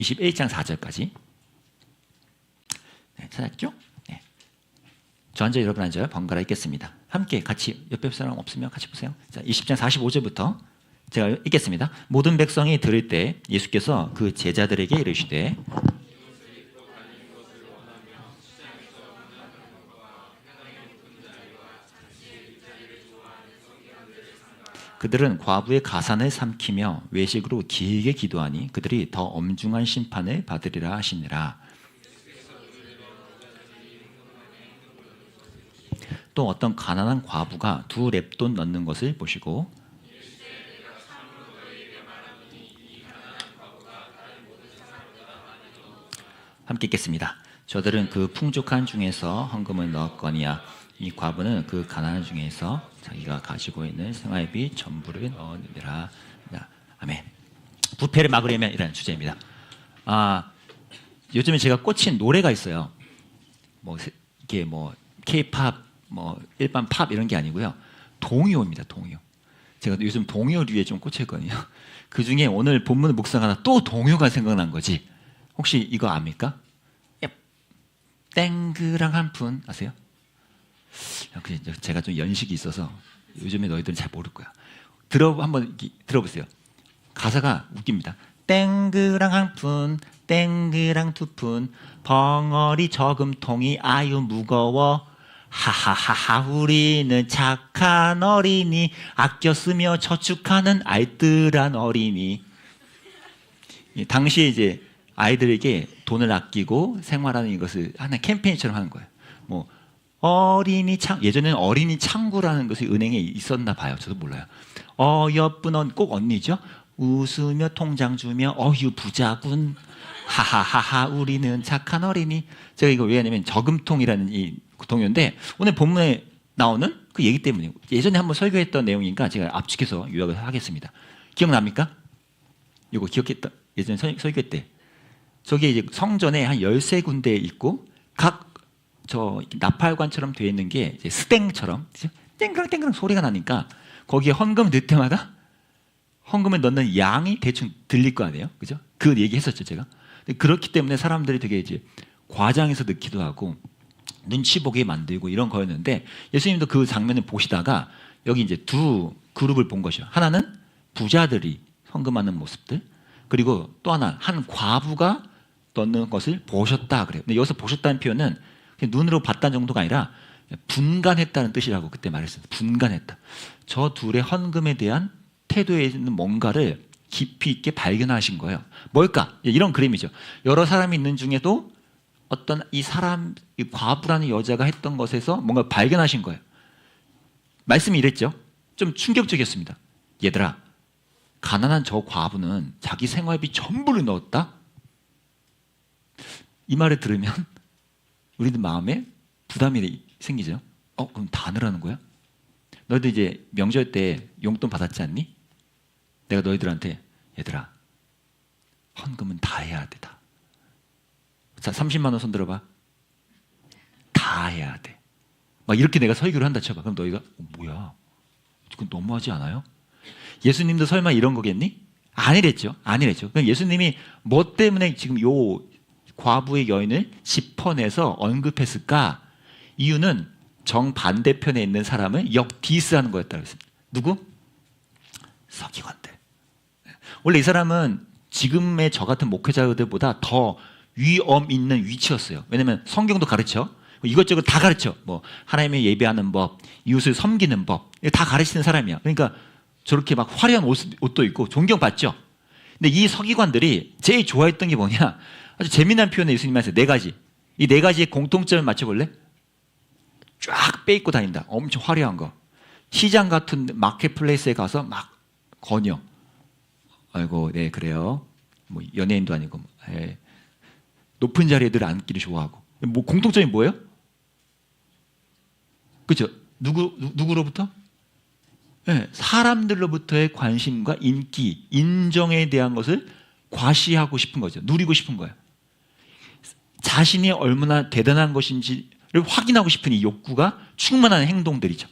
21장 4절까지. 네, 찾았죠? 네. 저 앉아 여러분 앉아요. 번갈아 읽겠습니다. 함께 같이 옆에 사람 없으면 같이 보세요. 자, 20장 45절부터 제가 읽겠습니다. 모든 백성이 들을 때 예수께서 그 제자들에게 이르시되 그들은 과부의 가산을 삼키며 외식으로 길게 기도하니 그들이 더 엄중한 심판을 받으리라 하시니라. 또 어떤 가난한 과부가 2렙돈 넣는 것을 보시고 함께 읽겠습니다. 저들은 그 풍족한 중에서 헌금을 넣었거니와 이 과부는 그 가난한 중에서 자기가 가지고 있는 생활비 전부를 넣었느니라. 아멘. 부패를 막으려면 이라는 주제입니다. 요즘에 제가 꽂힌 노래가 있어요. 이게 K-팝, 일반 팝 이런 게 아니고요. 동요입니다. 동요. 제가 요즘 동요류에 좀 꽂혔거든요. 그 중에 오늘 본문 묵상하다 또 동요가 생각난 거지. 혹시 이거 압니까? 땡그랑 한 푼 아세요? 제가 좀 연식이 있어서 요즘에 너희들은 잘 모를 거야. 한번 들어보세요. 가사가 웃깁니다. 땡그랑 한 푼, 땡그랑 2푼, 벙어리 저금통이 아유 무거워. 하하하하 우리는 착한 어린이, 아껴 쓰며 저축하는 알뜰한 어린이. 당시에 이제 아이들에게 돈을 아끼고 생활하는 이것을 하나 캠페인처럼 하는 거예요. 예전에는 어린이 창구라는 것이 은행에 있었나 봐요. 저도 몰라요. 예쁜 꼭 언니죠. 웃으며 통장 주며 어휴 부자군. 하하하하 우리는 착한 어린이. 제가 이거 왜 하냐면 저금통이라는 이 동요인데 오늘 본문에 나오는 그 얘기 때문이에요. 예전에 한번 설교했던 내용이니까 제가 압축해서 요약을 하겠습니다. 기억납니까? 이거 기억했던 예전에 설교 때 저게 이제 성전에 한 13군데 있고 각 나팔관처럼 되어 있는 게 이제 스땡처럼 땡그랑 소리가 나니까 거기에 헌금 넣을 때마다 헌금을 넣는 양이 대충 들릴 거 아니에요, 그죠? 그 얘기 했었죠 제가. 그렇기 때문에 사람들이 되게 이제 과장해서 넣기도 하고 눈치 보게 만들고 이런 거였는데 예수님도 그 장면을 보시다가 여기 이제 2 그룹을 본 것이요. 하나는 부자들이 헌금하는 모습들, 그리고 또 하나 한 과부가 넣는 것을 보셨다 그래요. 근데 여기서 보셨다는 표현은 눈으로 봤다는 정도가 아니라 분간했다는 뜻이라고 그때 말했어요. 분간했다. 저 둘의 헌금에 대한 태도에 있는 뭔가를 깊이 있게 발견하신 거예요. 뭘까? 이런 그림이죠. 여러 사람이 있는 중에도 어떤 이 과부라는 여자가 했던 것에서 뭔가 발견하신 거예요. 말씀이 이랬죠. 좀 충격적이었습니다. 얘들아, 가난한 저 과부는 자기 생활비 전부를 넣었다? 이 말을 들으면 우리들 마음에 부담이 생기죠. 그럼 다 넣으라는 거야? 너희들 이제 명절 때 용돈 받았지 않니? 내가 너희들한테 얘들아 헌금은 다 해야 돼. 다. 자, 30만 원 손 들어봐. 다 해야 돼. 막 이렇게 내가 설교를 한다 쳐봐. 그럼 너희가 뭐야? 그건 너무하지 않아요? 예수님도 설마 이런 거겠니? 아니랬죠. 그럼 예수님이 뭐 때문에 지금 요 과부의 여인을 짚어내서 언급했을까? 이유는 정반대편에 있는 사람을 역디스하는 거였다고 했습니다. 누구? 서기관들. 원래 이 사람은 지금의 저 같은 목회자들보다 더 위엄 있는 위치였어요. 왜냐하면 성경도 가르쳐. 이것저것 다 가르쳐. 하나님의 예배하는 법, 이웃을 섬기는 법, 다 가르치는 사람이야. 그러니까 저렇게 막 화려한 옷도 입고 존경받죠. 근데 이 서기관들이 제일 좋아했던 게 뭐냐? 아주 재미난 표현을 예수님이 하세요. 4가지. 이 4가지의 공통점을 맞춰볼래? 쫙 빼입고 다닌다. 엄청 화려한 거. 시장 같은 마켓플레이스에 가서 막 거녀. 아이고, 네, 그래요. 연예인도 아니고. 높은 자리에 늘 앉기를 좋아하고. 공통점이 뭐예요? 그렇죠? 누구로부터? 네, 사람들로부터의 관심과 인기, 인정에 대한 것을 과시하고 싶은 거죠. 누리고 싶은 거예요. 자신이 얼마나 대단한 것인지를 확인하고 싶은 이 욕구가 충만한 행동들이죠.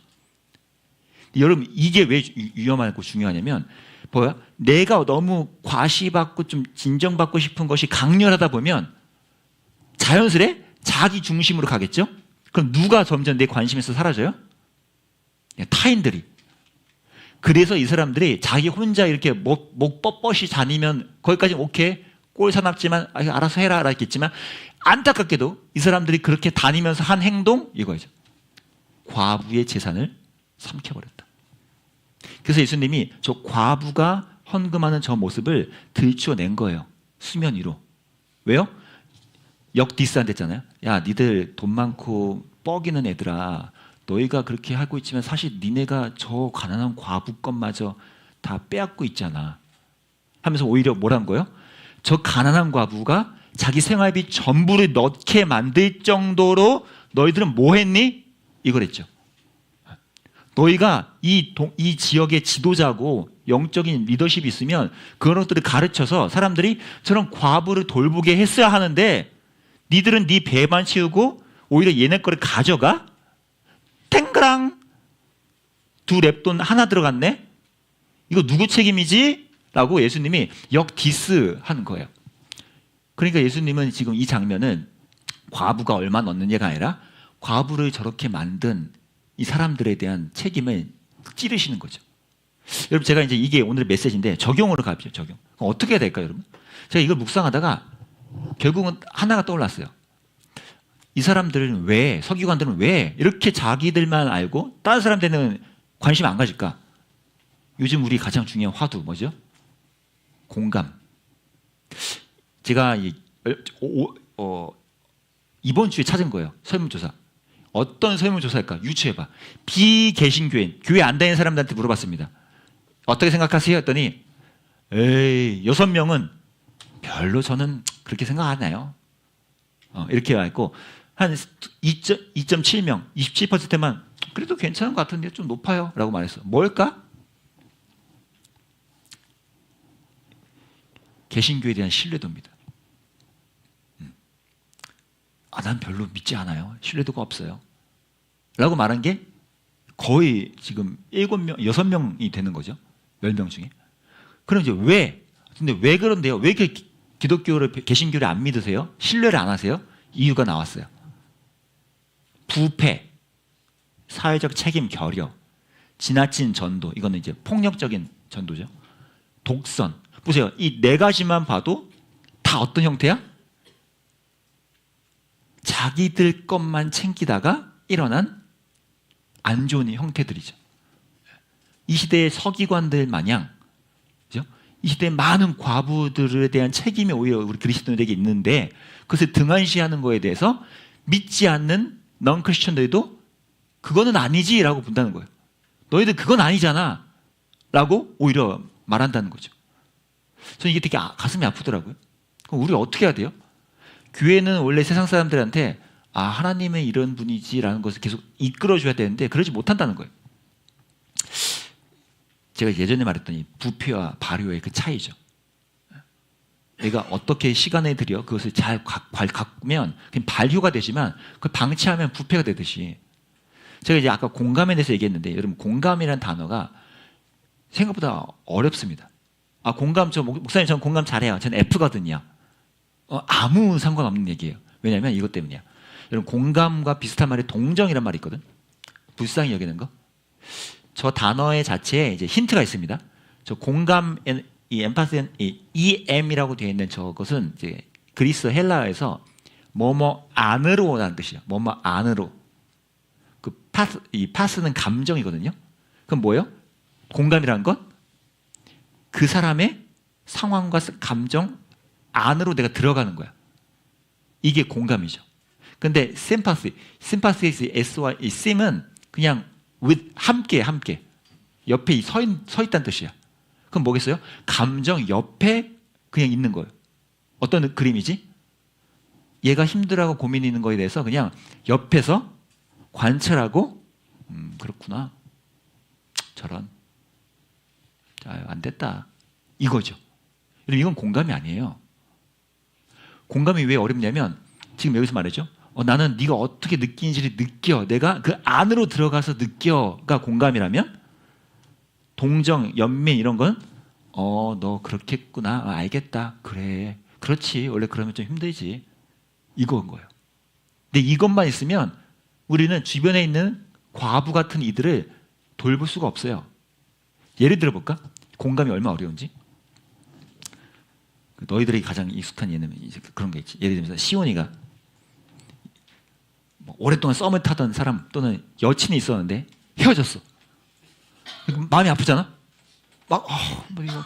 여러분, 이게 왜 위험하고 중요하냐면 뭐야? 내가 너무 과시받고 좀 진정받고 싶은 것이 강렬하다 보면 자연스레 자기 중심으로 가겠죠? 그럼 누가 점점 내 관심에서 사라져요? 타인들이. 그래서 이 사람들이 자기 혼자 이렇게 목 뻣뻣이 다니면 거기까지 오케이, 꼴 사납지만 알아서 해라 알았겠지만, 안타깝게도 이 사람들이 그렇게 다니면서 한 행동 이거죠. 과부의 재산을 삼켜버렸다. 그래서 예수님이 저 과부가 헌금하는 저 모습을 들추어낸 거예요. 수면 위로. 왜요? 역디스한 됐잖아요. 야, 니들 돈 많고 뻐기는 애들아, 너희가 그렇게 하고 있지만 사실 니네가 저 가난한 과부 것마저 다 빼앗고 있잖아 하면서 오히려 뭐란 거예요? 저 가난한 과부가 자기 생활비 전부를 넣게 만들 정도로 너희들은 뭐 했니? 이거랬죠. 너희가 이 지역의 지도자고 영적인 리더십이 있으면 그런 것들을 가르쳐서 사람들이 저런 과부를 돌보게 했어야 하는데, 니들은 네 배만 치우고 오히려 얘네 거를 가져가? 탱그랑 두 랩돈 하나 들어갔네? 이거 누구 책임이지? 라고 예수님이 역디스하는 거예요. 그러니까 예수님은 지금 이 장면은 과부가 얼마 넣느냐가 아니라 과부를 저렇게 만든 이 사람들에 대한 책임을 찌르시는 거죠. 여러분, 제가 이제 이게 오늘의 메시지인데 적용으로 가죠. 적용. 그럼 어떻게 해야 될까요, 여러분? 제가 이걸 묵상하다가 결국은 하나가 떠올랐어요. 이 사람들은 왜, 서기관들은 왜 이렇게 자기들만 알고 다른 사람들은 관심 안 가질까? 요즘 우리 가장 중요한 화두 뭐죠? 공감. 제가 이번 주에 찾은 거예요. 설문조사. 어떤 설문조사일까? 유추해봐. 비개신교인, 교회 안 다니는 사람들한테 물어봤습니다. 어떻게 생각하세요? 했더니 에이, 6명은 별로 저는 그렇게 생각 안 해요. 이렇게 말했고, 한 2.7명, 27%만 그래도 괜찮은 것 같은데 좀 높아요 라고 말했어. 뭘까? 개신교에 대한 신뢰도입니다. 난 별로 믿지 않아요. 신뢰도가 없어요. 라고 말한 게 거의 지금 7명, 6명이 되는 거죠. 10명 중에. 그럼 이제 왜? 근데 왜 그런데요? 왜 이렇게 기독교를, 개신교를 안 믿으세요? 신뢰를 안 하세요? 이유가 나왔어요. 부패, 사회적 책임 결여, 지나친 전도, 이거는 이제 폭력적인 전도죠. 독선. 보세요. 이 네 가지만 봐도 다 어떤 형태야? 자기들 것만 챙기다가 일어난 안 좋은 형태들이죠. 이 시대의 서기관들 마냥, 그죠? 이 시대의 많은 과부들에 대한 책임이 오히려 우리 그리스도인에게 있는데, 그것을 등한시하는 거에 대해서 믿지 않는 넌 크리스천들도 그거는 아니지라고 본다는 거예요. 너희들 그건 아니잖아 라고 오히려 말한다는 거죠. 저는 이게 되게 가슴이 아프더라고요. 그럼 우리 어떻게 해야 돼요? 교회는 원래 세상 사람들한테 하나님은 이런 분이지라는 것을 계속 이끌어줘야 되는데 그러지 못한다는 거예요. 제가 예전에 말했더니 부패와 발효의 그 차이죠. 내가 어떻게 시간을 들여 그것을 잘 가꾸면 발효가 되지만 그걸 방치하면 부패가 되듯이, 제가 이제 아까 공감에 대해서 얘기했는데, 여러분 공감이라는 단어가 생각보다 어렵습니다. 공감, 목사님 저는 공감 잘해요. 저는 F거든요. 아무 상관없는 얘기예요. 왜냐하면 이것 때문이야. 여러분 공감과 비슷한 말이 동정이란 말이 있거든. 불쌍히 여기는 거. 저 단어의 자체에 이제 힌트가 있습니다. 저 공감, 이 엠파스, 이 EM이라고 되어 있는 저것은 이제 그리스 헬라어에서 뭐뭐 안으로라는 뜻이야. 뭐뭐 안으로. 이 파스는 감정이거든요. 그럼 뭐예요? 공감이라는 건 그 사람의 상황과 감정 안으로 내가 들어가는 거야. 이게 공감이죠. 근데 심파시의 S와 이 sim은 그냥 with, 함께 옆에 서 있다는 뜻이야. 그럼 뭐겠어요? 감정 옆에 그냥 있는 거예요. 어떤 그림이지? 얘가 힘들어하고 고민이 있는 거에 대해서 그냥 옆에서 관찰하고 그렇구나. 저런. 안 됐다. 이거죠. 이건 공감이 아니에요. 공감이 왜 어렵냐면 지금 여기서 말이죠. 나는 네가 어떻게 느끼는지를 느껴. 내가 그 안으로 들어가서 느껴가 공감이라면, 동정, 연민 이런 건 너 그렇겠구나. 알겠다. 그래. 그렇지. 원래 그러면 좀 힘들지. 이거인 거예요. 근데 이것만 있으면 우리는 주변에 있는 과부 같은 이들을 돌볼 수가 없어요. 예를 들어 볼까? 공감이 얼마나 어려운지. 너희들에게 가장 익숙한 예는 이제 그런 게 있지. 예를 들면서 시온이가 뭐 오랫동안 썸을 타던 사람 또는 여친이 있었는데 헤어졌어. 마음이 아프잖아. 막 이거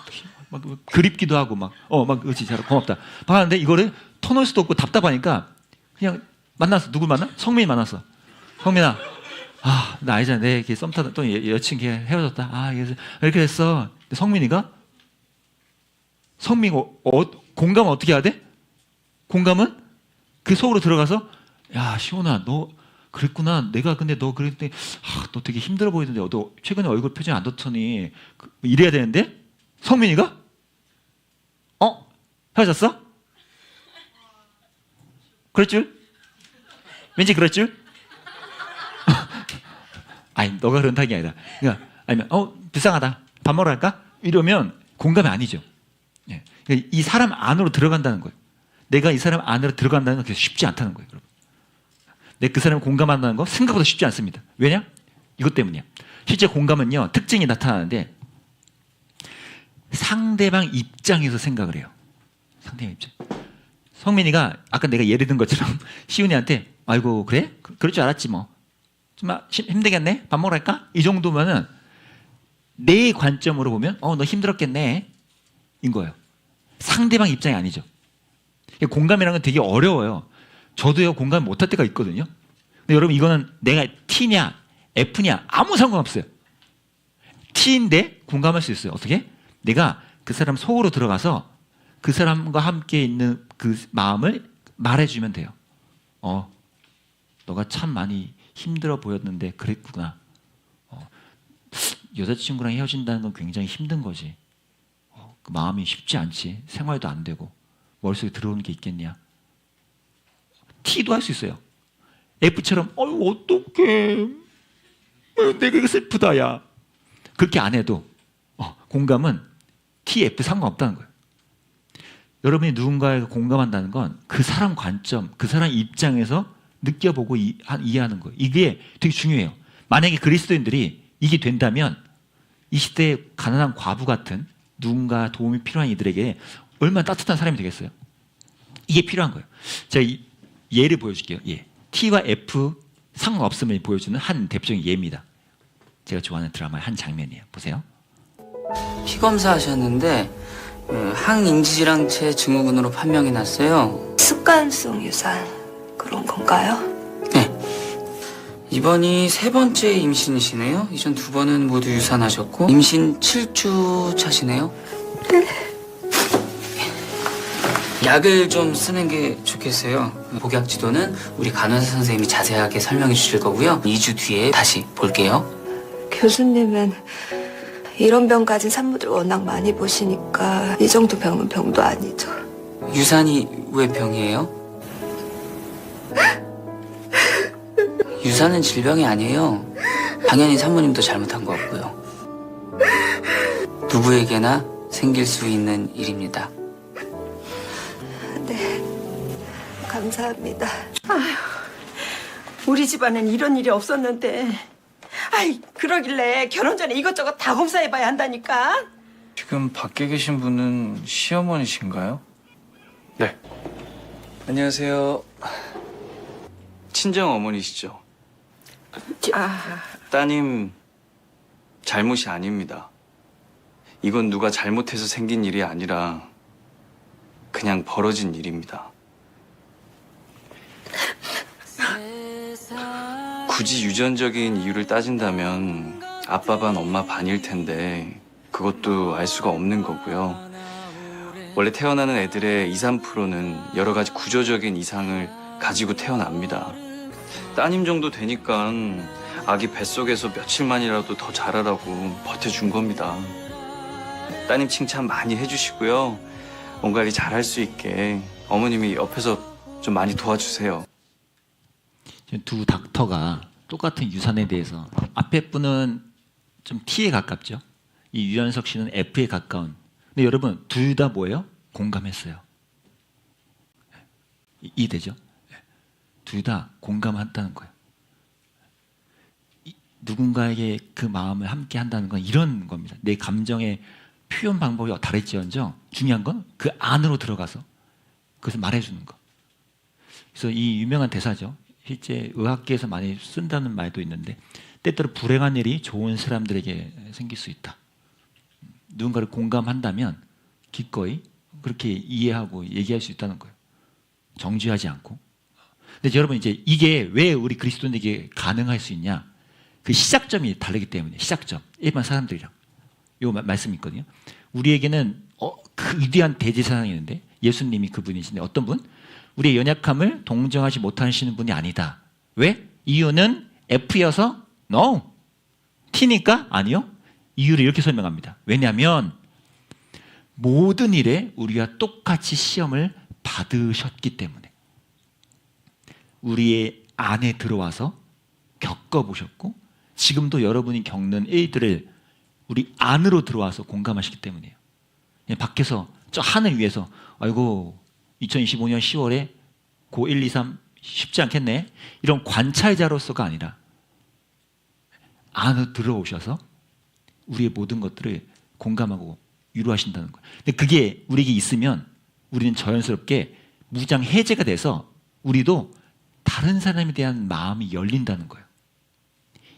막 그립기도 하고 막 그렇지 잘 고맙다. 막 하는데 이거를 터놓을 수도 없고 답답하니까 그냥 만났어. 누굴 만나? 성민이 만났어. 성민아, 나 알잖아. 내 이렇게 썸 타던 또 여친 걔 헤어졌다. 이렇게 됐어. 근데 성민이가 공감은 어떻게 해야 돼? 공감은 그 속으로 들어가서 야 시온아 너 그랬구나. 내가 근데 너 그랬더니 너 되게 힘들어 보이던데 너 최근에 얼굴 표정이 안 좋더니 이래야 되는데 성민이가 헤어졌어? 그럴 줄? 왠지 그럴 줄? 아니 너가 그런다는 게 아니라 그러니까 아니면 불쌍하다. 밥 먹으러 갈까? 이러면 공감이 아니죠. 예. 그러니까 이 사람 안으로 들어간다는 거예요. 내가 이 사람 안으로 들어간다는 건 그게 쉽지 않다는 거예요. 여러분. 내가 그 사람을 공감한다는 거 생각보다 쉽지 않습니다. 왜냐? 이것 때문이야. 실제 공감은요 특징이 나타나는데 상대방 입장에서 생각을 해요. 상대방 입장. 성민이가 아까 내가 예를 든 것처럼 시훈이한테 아이고 그래? 그럴 줄 알았지 뭐. 좀 힘들겠네? 밥 먹으러 갈까? 이 정도면은 내 관점으로 보면 너 힘들었겠네 인 거예요. 상대방 입장이 아니죠. 공감이라는 건 되게 어려워요. 저도요 공감 못할 때가 있거든요. 근데 여러분 이거는 내가 T냐 F냐 아무 상관없어요. T인데 공감할 수 있어요. 어떻게? 내가 그 사람 속으로 들어가서 그 사람과 함께 있는 그 마음을 말해주면 돼요. 너가 참 많이 힘들어 보였는데 그랬구나. 여자친구랑 헤어진다는 건 굉장히 힘든 거지. 그 마음이 쉽지 않지. 생활도 안 되고 머릿속에 들어오는 게 있겠냐. T도 할 수 있어요. F처럼 어떡해 내가 이거 슬프다 야. 그렇게 안 해도 공감은 T, F 상관없다는 거예요. 여러분이 누군가에게 공감한다는 건 그 사람 관점, 그 사람 입장에서 느껴보고 이해하는 거예요. 이게 되게 중요해요. 만약에 그리스도인들이 이게 된다면 이 시대의 가난한 과부 같은 누군가 도움이 필요한 이들에게 얼마나 따뜻한 사람이 되겠어요? 이게 필요한 거예요. 제가 예를 보여줄게요. 예. T와 F 상관없음을 보여주는 한 대표적인 예입니다. 제가 좋아하는 드라마의 한 장면이에요. 보세요. 피검사 하셨는데 항인지질환체 증후군으로 판명이 났어요. 습관성 유산 그런 건가요? 네. 이번이 3번째 임신이시네요. 이전 2번은 모두 유산하셨고 임신 7주 차시네요. 네. 약을 좀 쓰는 게 좋겠어요. 복약 지도는 우리 간호사 선생님이 자세하게 설명해 주실 거고요. 2주 뒤에 다시 볼게요. 교수님은 이런 병 가진 산모들 워낙 많이 보시니까 이 정도 병은 병도 아니죠. 유산이 왜 병이에요? 유산은 질병이 아니에요. 당연히 산모님도 잘못한 거 없고요. 누구에게나 생길 수 있는 일입니다. 네, 감사합니다. 우리 집안엔 이런 일이 없었는데 그러길래 결혼 전에 이것저것 다 검사해봐야 한다니까. 지금 밖에 계신 분은 시어머니신가요? 네. 안녕하세요. 친정 어머니시죠? 따님 잘못이 아닙니다. 이건 누가 잘못해서 생긴 일이 아니라 그냥 벌어진 일입니다. 굳이 유전적인 이유를 따진다면 아빠 반 엄마 반일 텐데 그것도 알 수가 없는 거고요. 원래 태어나는 애들의 2, 3%는 여러 가지 구조적인 이상을 가지고 태어납니다. 따님 정도 되니까 아기 뱃속에서 며칠만이라도 더 자라라고 버텨준 겁니다. 따님 칭찬 많이 해주시고요. 몸 관리 잘할 수 있게 어머님이 옆에서 좀 많이 도와주세요. 두 닥터가 똑같은 유산에 대해서 앞에 분은 좀 T에 가깝죠. 이 유연석 씨는 F에 가까운 근데 여러분 둘 다 뭐예요? 공감했어요. 이해되죠? 둘 다 공감한다는 거예요. 누군가에게 그 마음을 함께 한다는 건 이런 겁니다. 내 감정의 표현 방법이 다를지언정 중요한 건 그 안으로 들어가서 그것을 말해주는 거. 그래서 이 유명한 대사죠. 실제 의학계에서 많이 쓴다는 말도 있는데 때때로 불행한 일이 좋은 사람들에게 생길 수 있다. 누군가를 공감한다면 기꺼이 그렇게 이해하고 얘기할 수 있다는 거예요. 정죄하지 않고. 근데 여러분 이제 이게 왜 우리 그리스도인에게 가능할 수 있냐? 그 시작점이 다르기 때문에 시작점 일반 사람들이랑 요 말씀이 있거든요. 우리에게는 그 위대한 대제사장이 있는데 예수님이 그분이신데 어떤 분? 우리의 연약함을 동정하지 못하시는 분이 아니다. 왜? 이유는 F여서 No. T니까 아니요. 이유를 이렇게 설명합니다. 왜냐하면 모든 일에 우리와 똑같이 시험을 받으셨기 때문에 우리의 안에 들어와서 겪어보셨고 지금도 여러분이 겪는 일들을 우리 안으로 들어와서 공감하시기 때문이에요. 밖에서 저 하늘 위에서 아이고 2025년 10월에 고 1, 2, 3 쉽지 않겠네 이런 관찰자로서가 아니라 안으로 들어오셔서 우리의 모든 것들을 공감하고 위로하신다는 거예요. 근데 그게 우리에게 있으면 우리는 자연스럽게 무장 해제가 돼서 우리도 다른 사람에 대한 마음이 열린다는 거예요.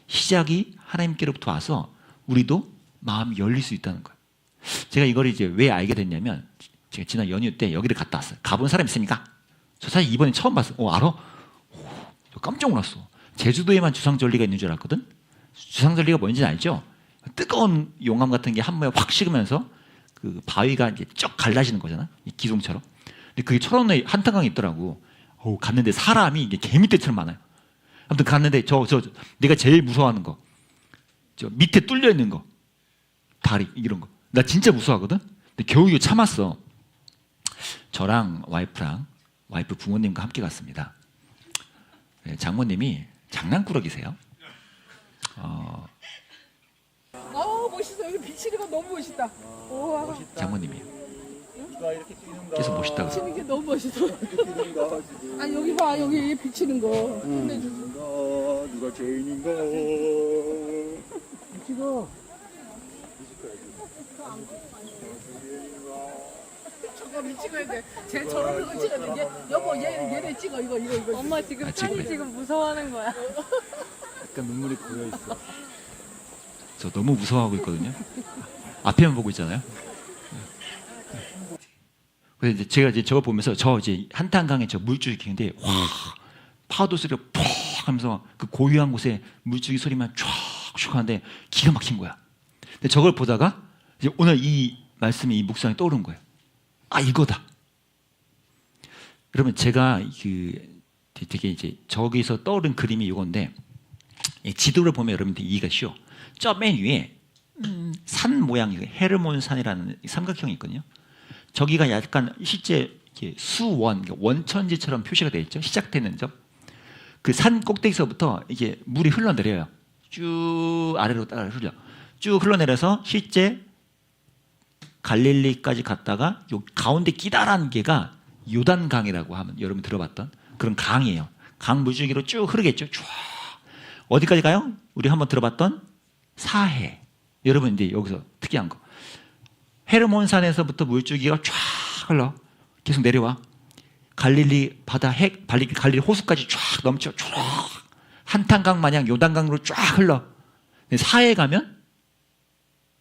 시작이 하나님께로부터 와서 우리도 마음이 열릴 수 있다는 거예요. 제가 이걸 이제 왜 알게 됐냐면 제가 지난 연휴 때 여기를 갔다 왔어요. 가본 사람 있습니까? 저 사실 이번에 처음 봤어요. 알아? 저 깜짝 놀랐어. 제주도에만 주상절리가 있는 줄 알았거든? 주상절리가 뭔지 알죠? 뜨거운 용암 같은 게 한 번에 확 식으면서 그 바위가 이제 쫙 갈라지는 거잖아. 이 기둥처럼. 근데 그게 철원에 한탄강에 있더라고. 갔는데 사람이 이게 개미떼처럼 많아요. 아무튼 갔는데 내가 제일 무서워하는 거. 저 밑에 뚫려 있는 거. 다리 이런 거. 나 진짜 무서워하거든. 근데 겨우 이거 참았어. 저랑 와이프 부모님과 함께 갔습니다. 네, 장모님이 장난꾸러기세요. 멋있어. 여기 비치는 거 너무 멋있다. 우와. 장모님이. 그래서 멋있다고. 비치는 게 너무 멋있어. 아 여기 봐. 여기 비치는 거. 근데 누가 죄인인가? 지금 저거 미치고야 돼. 쟤 저런 거 찍었는데 여보 얘네 찍어 이거. 엄마 지금 딸이 지금 무서워하는 거야. 약간 눈물이 고여 있어. 저 너무 무서워하고 있거든요. 앞에만 보고 있잖아요. 그래서 이제 제가 이제 저거 보면서 저 이제 한탄강에 저 물줄기 있는데 와 파도 소리가 퍽 하면서 그 고요한 곳에 물줄기 소리만 쫙쭉 하는데 기가 막힌 거야. 근데 저걸 보다가 이제 오늘 이 말씀이 이 묵상이 떠오른 거예요. 아 이거다. 여러분 제가 그 되게 이제 저기서 떠오른 그림이 이건데 지도를 보면 여러분들 이해가 쉬워. 저 맨 위에 산 모양이 헤르몬 산이라는 삼각형이 있거든요. 저기가 약간 실제 수원 원천지처럼 표시가 되어 있죠. 시작되는 점. 그 산 꼭대기서부터 이게 물이 흘러내려요. 쭉 아래로 따라 흘려. 쭉 흘러내려서 실제 갈릴리까지 갔다가 요 가운데 기다란 게가 요단강이라고 하면 여러분 들어봤던 그런 강이에요. 강 물줄기로 쭉 흐르겠죠. 쭉 어디까지 가요? 우리 한번 들어봤던 사해. 여러분 이제 여기서 특이한 거. 헤르몬산에서부터 물줄기가 쫙 흘러 계속 내려와 갈릴리 바다 갈릴리 호수까지 쫙 넘쳐 쫙 한탄강 마냥 요단강으로 쫙 흘러. 근데 사해에 가면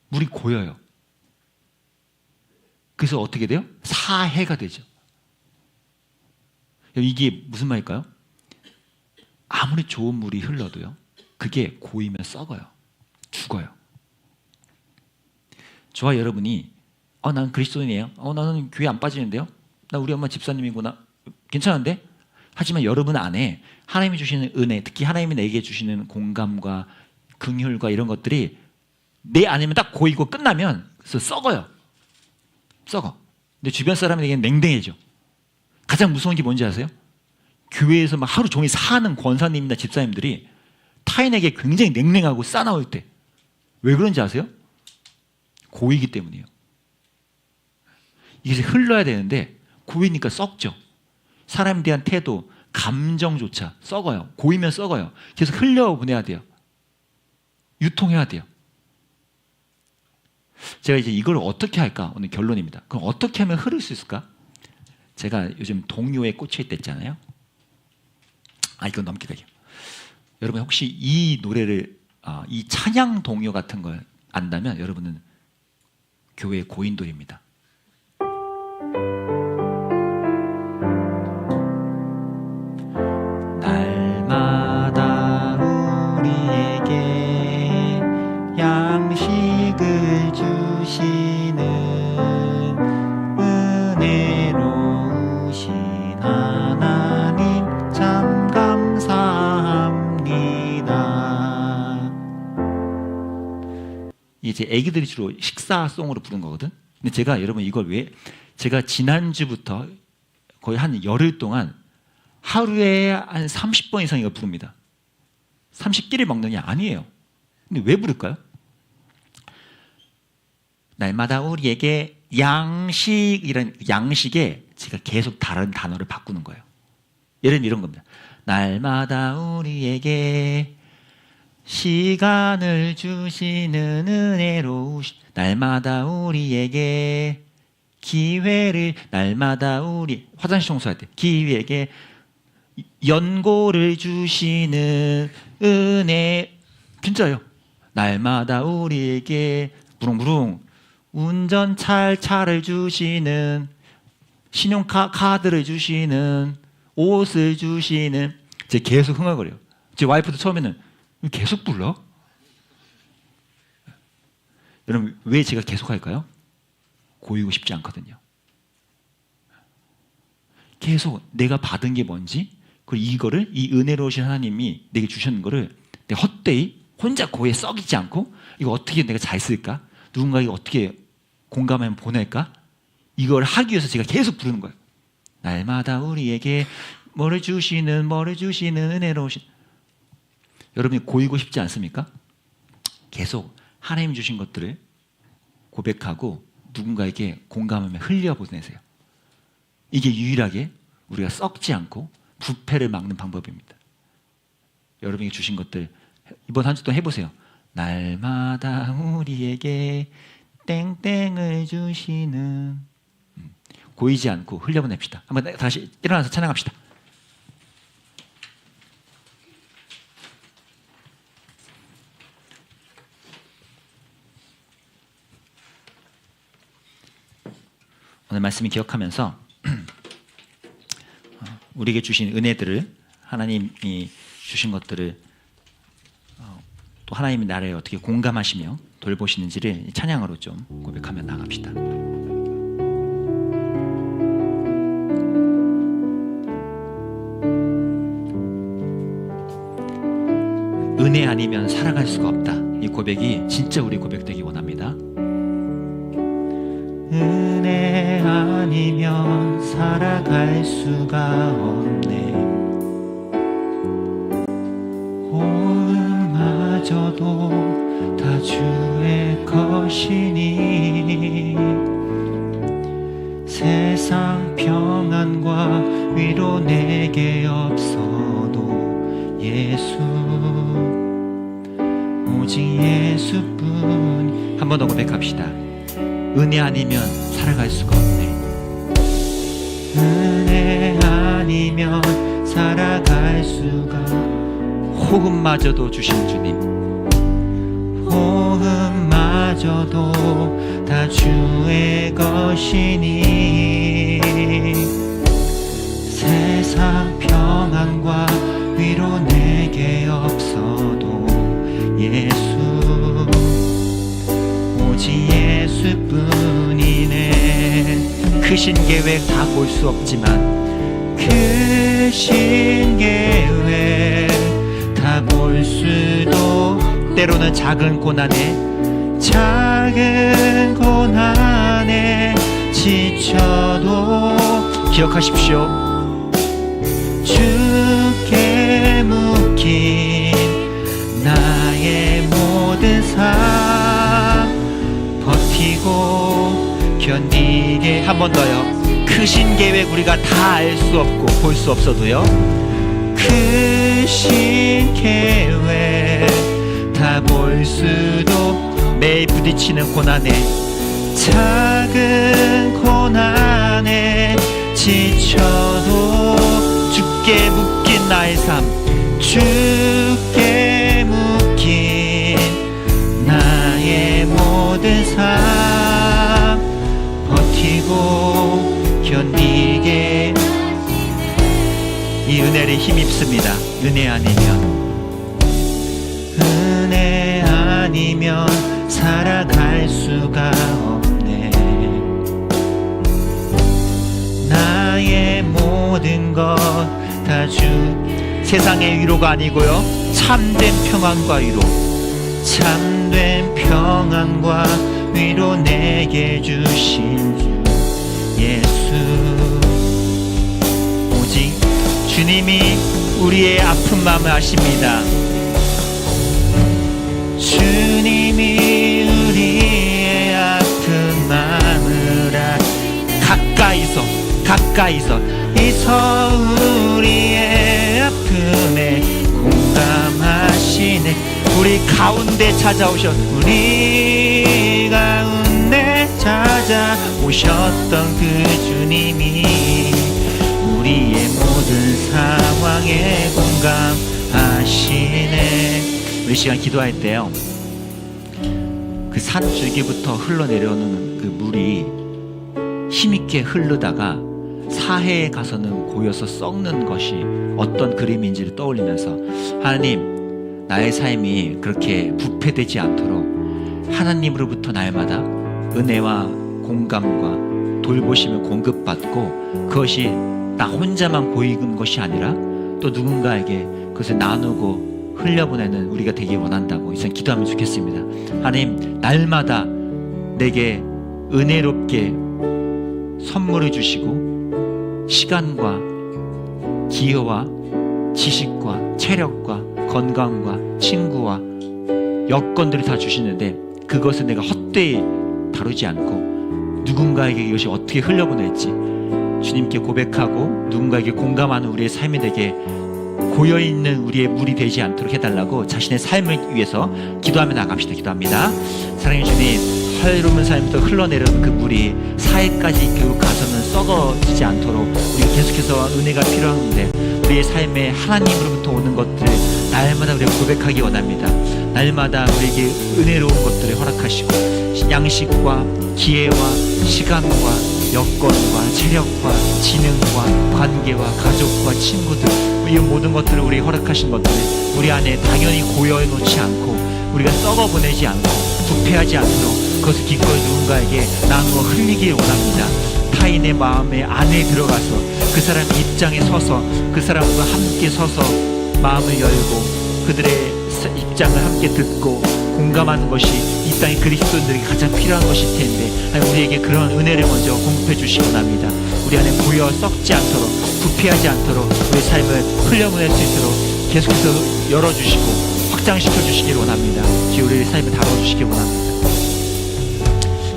물이 고여요. 그래서 어떻게 돼요? 사해가 되죠. 이게 무슨 말일까요? 아무리 좋은 물이 흘러도요 그게 고이면 썩어요. 죽어요. 저와 여러분이 나는 그리스도인이에요. 나는 교회 안 빠지는데요. 나 우리 엄마 집사님이구나. 괜찮은데? 하지만 여러분 안에 하나님이 주시는 은혜, 특히 하나님이 내게 주시는 공감과 긍휼과 이런 것들이 내 안에만 딱 고이고 끝나면 그래서 썩어요. 썩어. 근데 주변 사람에게는 냉랭해져. 가장 무서운 게 뭔지 아세요? 교회에서 막 하루 종일 사는 권사님이나 집사님들이 타인에게 굉장히 냉랭하고 싸나울 때 왜 그런지 아세요? 고이기 때문이에요. 이게 흘러야 되는데 고이니까 썩죠. 사람에 대한 태도, 감정조차 썩어요. 고이면 썩어요. 계속 흘려보내야 돼요. 유통해야 돼요. 제가 이제 이걸 어떻게 할까? 오늘 결론입니다. 그럼 어떻게 하면 흐를 수 있을까? 제가 요즘 동요에 꽂혀 있댔잖아요. 이건 넘기다요. 여러분 혹시 이 노래를 이 찬양 동요 같은 걸 안다면 여러분은 교회 고인돌입니다. 날마다 우리에게 양식을 주시는 은혜로우신 하나님 참 감사합니다. 이제 애기들이 주로 식사송으로 부른 거거든. 근데 제가 여러분 이걸 왜 제가 지난주부터 거의 한 열흘 동안 하루에 한 30번 이상 이걸 부릅니다. 30끼를 먹는 게 아니에요. 근데 왜 부를까요? 날마다 우리에게 양식이란 양식에 제가 계속 다른 단어를 바꾸는 거예요. 예를 들면 이런 겁니다. 날마다 우리에게 시간을 주시는 은혜로우신 날마다 우리에게 기회를 날마다 우리 화장실 청소할 때 기회에게 연고를 주시는 은혜 진짜요. 날마다 우리에게 부릉부릉 운전 차를 주시는 신용카드를 주시는 옷을 주시는 제가 계속 흥얼거려요. 제 와이프도 처음에는 계속 불러? 여러분 왜 제가 계속 할까요? 고이고 싶지 않거든요. 계속 내가 받은 게 뭔지 그리고 이거를 이 은혜로우신 하나님이 내게 주시는 거를 내가 헛되이 혼자 고에 썩이지 않고 이거 어떻게 내가 잘 쓸까? 누군가에게 어떻게 공감하면 보낼까? 이걸 하기 위해서 제가 계속 부르는 거예요. 날마다 우리에게 뭐를 주시는 은혜로우신 여러분이 고이고 싶지 않습니까? 계속 하나님 주신 것들을 고백하고 누군가에게 공감하며 흘려보내세요. 이게 유일하게 우리가 썩지 않고 부패를 막는 방법입니다. 여러분이 주신 것들 이번 한 주 동안 해보세요. 날마다 우리에게 땡땡을 주시는 고이지 않고 흘려보냅시다. 한번 다시 일어나서 찬양합시다. 오늘 말씀을 기억하면서 우리에게 주신 은혜들을 하나님이 주신 것들을 또 하나님이 나를 어떻게 공감하시며 돌보시는지를 찬양으로 좀 고백하며 나갑시다. 은혜 아니면 살아갈 수가 없다. 이 고백이 진짜 우리 고백되기 원합니다. 은혜 아니면 살아갈 수가 없네. 호흡마저도 다 주의 것이니 세상 평안과 위로 내게 없어도 예수 오직 예수뿐. 한 번 더 고백합시다. 은혜 아니면 살아갈 수가 없네. 은혜 아니면 살아갈 수가. 호흡마저도 주신 주님, 호흡마저도 다 주의 것이니 세상 평안과 위로 내게 없어도 예수 오직 예수뿐이네. 크신 계획 다 볼 수 없지만 크신 계획 다 볼 수도 때로는 작은 고난에 지쳐도 기억하십시오. 주께 묶인 나의 모든 삶 버티고 견디게 한 번 더요. 크신 계획 우리가 다 알 수 없고 볼 수 없어도요. 크신 계획 다 볼 수도 매일 부딪히는 고난에 작은 고난에 지쳐도 주께 묶인 나의 삶 주께 묶인 나의 모든 삶 버티고 견디게 이 은혜를 힘입습니다. 은혜 아니면 살아갈 수가 없네. 나의 모든 것 다 주 세상의 위로가 아니고요 참된 평안과 위로 참된 평안과 위로 내게 주신 주 예수 오직 주님이 우리의 아픈 마음을 아십니다. 주님이 우리의 아픈 마음을 가까이서 우리의 아픔에 공감하시네. 우리 가운데 찾아오셨 우리 가운데 찾아오셨던 그 주님이 우리의 모든 상황에 공감하시네. 우리 시간 기도할 때요 그 산줄기부터 흘러내려오는 그 물이 힘있게 흐르다가 사해에 가서는 고여서 썩는 것이 어떤 그림인지를 떠올리면서 하나님 나의 삶이 그렇게 부패되지 않도록 하나님으로부터 날마다 은혜와 공감과 돌보심을 공급받고 그것이 나 혼자만 보이는 것이 아니라 또 누군가에게 그것을 나누고 흘려보내는 우리가 되길 원한다고 이제 기도하면 좋겠습니다. 하나님 날마다 내게 은혜롭게 선물을 주시고 시간과 기회와 지식과 체력과 건강과 친구와 여건들을 다 주시는데 그것을 내가 헛되이 다루지 않고 누군가에게 이것이 어떻게 흘려보낼지 주님께 고백하고 누군가에게 공감하는 우리의 삶이 되게 고여있는 우리의 물이 되지 않도록 해달라고 자신의 삶을 위해서 기도하며 나갑시다. 기도합니다. 사랑의 주님 헐름은 삶부터 흘러내려오는 그 물이 사해까지 결국 가서는 썩어지지 않도록 우리가 계속해서 은혜가 필요한데 우리의 삶에 하나님으로부터 오는 것들을 날마다 우리가 고백하기 원합니다. 날마다 우리에게 은혜로운 것들을 허락하시고 양식과 기회와 시간과 여건과 체력과 지능과 관계와 가족과 친구들 이 모든 것들을 우리에게 허락하신 것들을 우리 안에 당연히 고여놓지 않고 우리가 썩어보내지 않고 부패하지 않도록 그것을 기꺼이 누군가에게 나누어 흘리길 원합니다. 타인의 마음의 안에 들어가서 그 사람 입장에 서서 그 사람과 함께 서서 마음을 열고 그들의 입장을 함께 듣고 공감하는 것이 이 땅의 그리스도인들에게 가장 필요한 것일 텐데 우리에게 그런 은혜를 먼저 공급해 주시기 원합니다. 우리 안에 고여 썩지 않도록 부패하지 않도록 우리 삶을 흘려보낼 수 있도록 계속해서 열어주시고 확장시켜 주시길 원합니다. 주여 우리의 삶을 다뤄주시길 원합니다.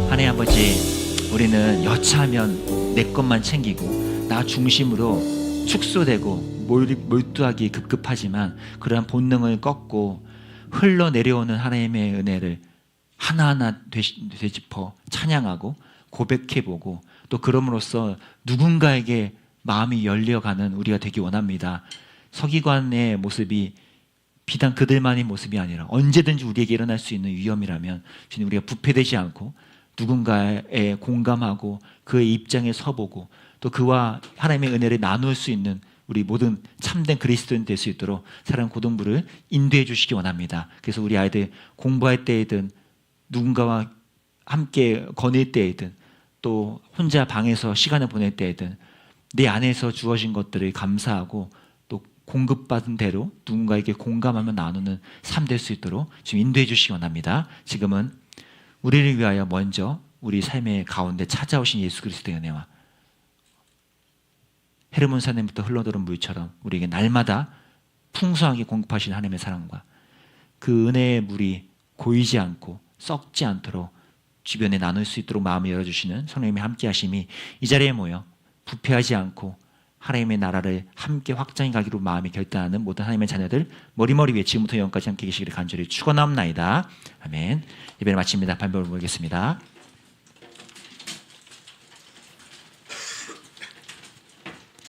하나님 아버지 우리는 여차하면 내 것만 챙기고 나 중심으로 축소되고 몰두하기 급급하지만 그러한 본능을 꺾고 흘러내려오는 하나님의 은혜를 하나하나 되짚어 찬양하고 고백해보고 또 그럼으로써 누군가에게 마음이 열려가는 우리가 되기 원합니다. 서기관의 모습이 비단 그들만의 모습이 아니라 언제든지 우리에게 일어날 수 있는 위험이라면 주님 우리가 부패되지 않고 누군가에 공감하고 그의 입장에 서보고 또 그와 하나님의 은혜를 나눌 수 있는 우리 모든 참된 그리스도인 될 수 있도록 사랑 고등부를 인도해 주시기 원합니다. 그래서 우리 아이들 공부할 때이든 누군가와 함께 거닐 때이든 또 혼자 방에서 시간을 보낼 때이든 내 안에서 주어진 것들을 감사하고 또 공급받은 대로 누군가에게 공감하며 나누는 삶 될 수 있도록 지금 인도해 주시기 원합니다. 지금은 우리를 위하여 먼저 우리 삶의 가운데 찾아오신 예수 그리스도의 은혜와 헤르몬 산에부터 흘러들은 물처럼 우리에게 날마다 풍성하게 공급하신 하나님의 사랑과 그 은혜의 물이 고이지 않고 썩지 않도록 주변에 나눌 수 있도록 마음을 열어주시는 성령님의 함께하심이 이 자리에 모여 부패하지 않고 하나님의 나라를 함께 확장해 가기로 마음이 결단하는 모든 하나님의 자녀들 머리머리 위에 지금부터 영원까지 함께 계시기를 간절히 축원합나이다. 아멘. 예배를 마칩니다. 반복을 모르겠습니다.